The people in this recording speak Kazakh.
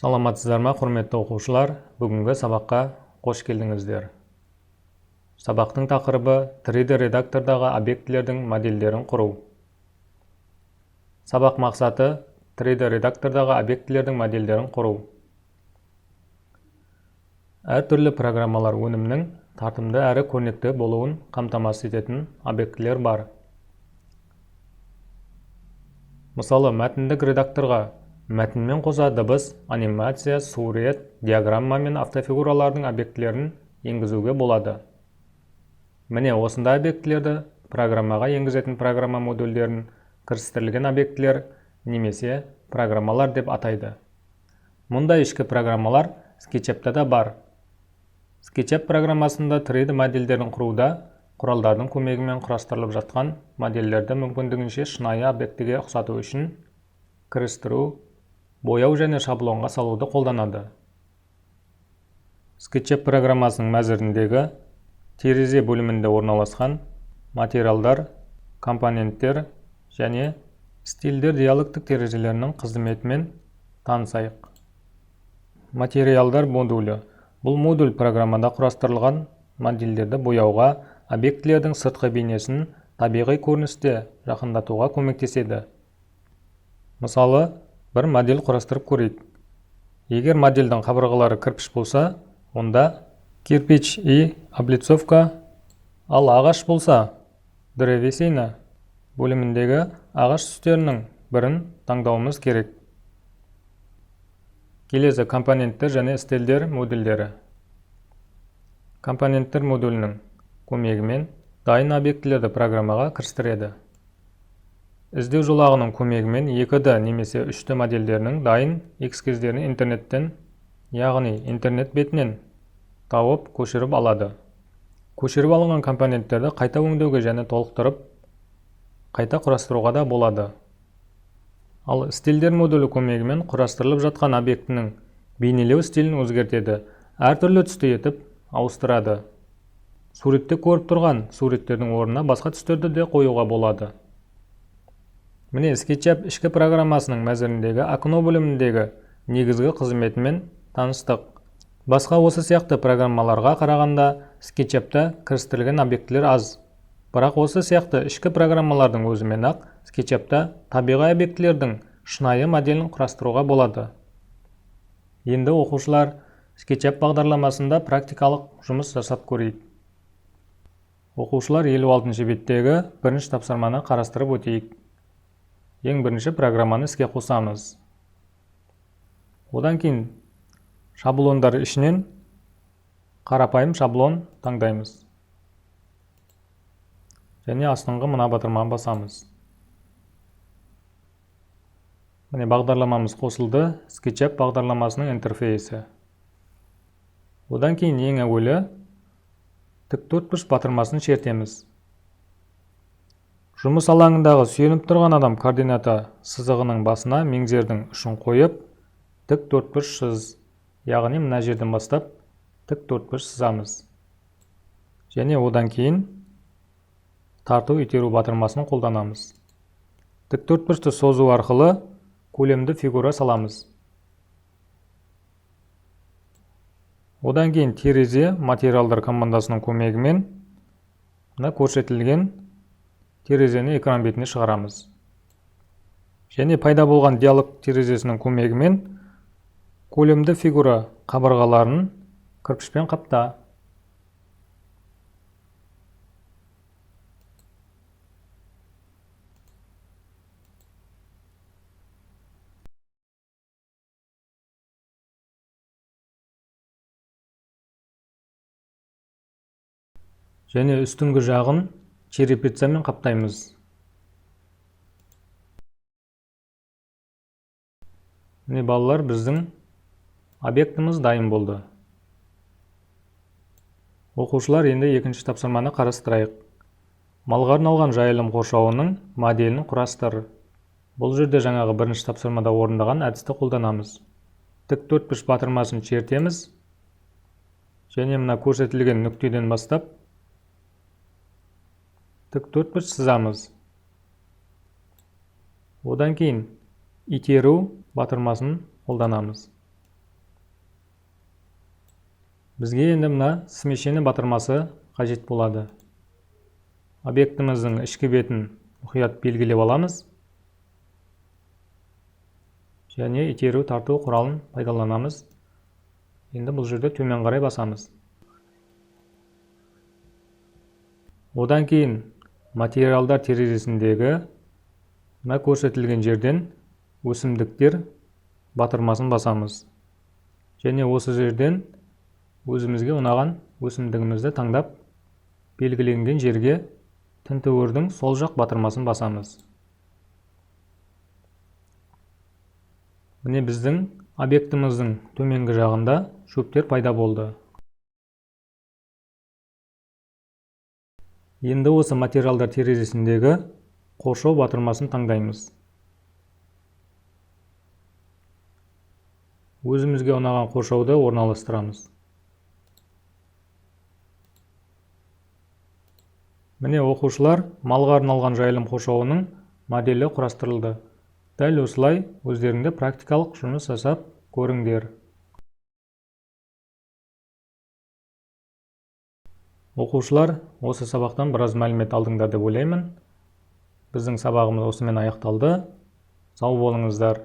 Саламатсыздар ма, құрметті оқушылар? Бүгінгі сабаққа қош келдіңіздер. Сабақтың тақырыбы 3D редактордағы объектілердің модельдерін құру. Сабақ мақсаты 3D редактордағы объектілердің модельдерін құру. Әртүрлі программалар өнімнің тартымды әрі көрнекті болуын қамтамасыз ететін объектілер бар. Мысалы, мәтіндік редакторға мәтінмен қоса дыбыс, анимация, сурет, диаграмма мен автофигуралардың объектілерін енгізуге болады. Міне осындай объектілерді программаға енгізетін программа модульдерін кірістірілген объектілер немесе программалар деп атайды. Мұндай ішкі программалар SketchUp-та да бар. SketchUp программасында 3D модельдерін құруда құралдардың көмегімен құрастырылып жатқан модельдерді мүмкіндігінше шынайы объектіге ұқсату үшін кірістіру, бояу және шаблонға салуды қолданады. SketchUp программасының мәзіріндегі терезе бөлімінде орналасқан материалдар, компоненттер және стильдер диалогтік терезелерінің қызметімен танысайық. Материалдар модулі. Бұл модуль программада құрастырылған модельдерді бояуға, объектілердің сыртқы бейнесін табиғи көріністе жақындатуға көмектеседі. Мысалы, бір модель құрастырып көрейік. Егер модельдің қабырғалары кірпіш болса, онда кирпич и облицовка, ал ағаш болса древесина бөліміндегі ағаш түстерінің бірін таңдауымыз керек. Келесі компоненттер және стильдер модульдері. Компоненттер модулінің көмегімен дайын объектілерді программаға кірістіреді. Іздеу жолағының көмегімен 2D немесе 3D модельдерінің дайын эскиздерін интернеттен, яғни интернет бетінен тауып көшіріп алады. Көшіріп алынған компоненттерді қайта өңдеуге және толықтырып, қайта құрастыруға да болады. Ал стильдер модулі көмегімен құрастырылып жатқан объектінің бейнелеу стилін өзгертеді, әртүрлі түсті етіп ауыстырады. Суретте көріп тұрған суреттердің орнына басқа түстерді де қоюға болады. Міне SketchUp ішкі программасының мәзіріндегі окно бөліміндегі негізгі қызметімен таныстық. Басқа осы сияқты программаларға қарағанда SketchUp-та кірістірілген объектілер аз. Бірақ осы сияқты ішкі программалардың өзімен-ақ SketchUp-та табиғи объектілердің шынайы моделін құрастыруға болады. Енді оқушылар SketchUp бағдарламасында практикалық жұмыс жасап көрейік. Оқушылар 56-шы беттегі бірінші тапсырманы қарастырып өтейік. Ең бірінші программаны іске қосамыз. Одан кейін шаблондар ішінен қарапайым шаблон таңдаймыз. Және астыңғы мына батырманы басамыз. Міне бағдарламамыз қосылды, SketchUp бағдарламасының интерфейсі. Одан кейін ең әуелі тіктөртбұрыш батырмасын шертеміз. Жұмыс алаңындағы сүйеніп тұрған адам координата сызығының басына меңзердің ұшын қойып, тіктөртбұрыш сыз, яғни мына жерден бастап тіктөртбұрыш сызамыз. Және одан кейін тарту итеру батырмасын қолданамыз. Тіктөртбұрышты созу арқылы көлемді фигура саламыз. Одан кейін терезе материалдар командасының көмегімен мына көрсетілген терезені экран бетіне шығарамыз. Және пайда болған диалог терезесінің көмегімен көлемді фигура қабырғаларын кірпішпен қапта. Және үстіңгі жағын черепицамен қаптаймыз. Міне балалар, біздің объектіміз дайын болды. Оқушылар енді екінші тапсырманы қарастырайық. Малға арналған жайылым қоршауының моделін құрастыр. Бұл жерде жаңағы бірінші тапсырмада орындаған әдісті қолданамыз. Тіктөртбұрыш батырмасын шертеміз. Және мына көрсетілген нүктеден бастап тіктөртбұрыш сызамыз. Одан кейін итеру батырмасын қолданамыз. Бізге енді мына смещение батырмасы қажет болады. Объектіміздің ішкі бетін мұқият белгілеп аламыз. Және итеру тарту құралын пайдаланамыз. Енді бұл жерде төмен қарай басамыз. Одан кейін материалдар терезесіндегі мына көрсетілген жерден өсімдіктер батырмасын басамыз. Және осы жерден өзімізге ұнаған өсімдігімізді таңдап, белгіленген жерге тінтуірдің сол жақ батырмасын басамыз. Міне біздің объектіміздің төменгі жағында шөптер пайда болды. Енді осы материалдар терезесіндегі қоршау батырмасын таңдаймыз. Өзімізге ұнаған қоршауды орналастырамыз. Міне оқушылар малға арналған жайылым қоршауының моделі құрастырылды. Дәл осылай өздеріңде практикалық жұмыс жасап көріңдер. Оқушылар осы сабақтан біраз мәлімет алдыңдар деп ойлаймын. Біздің сабағымыз осымен аяқталды. Сау болыңыздар.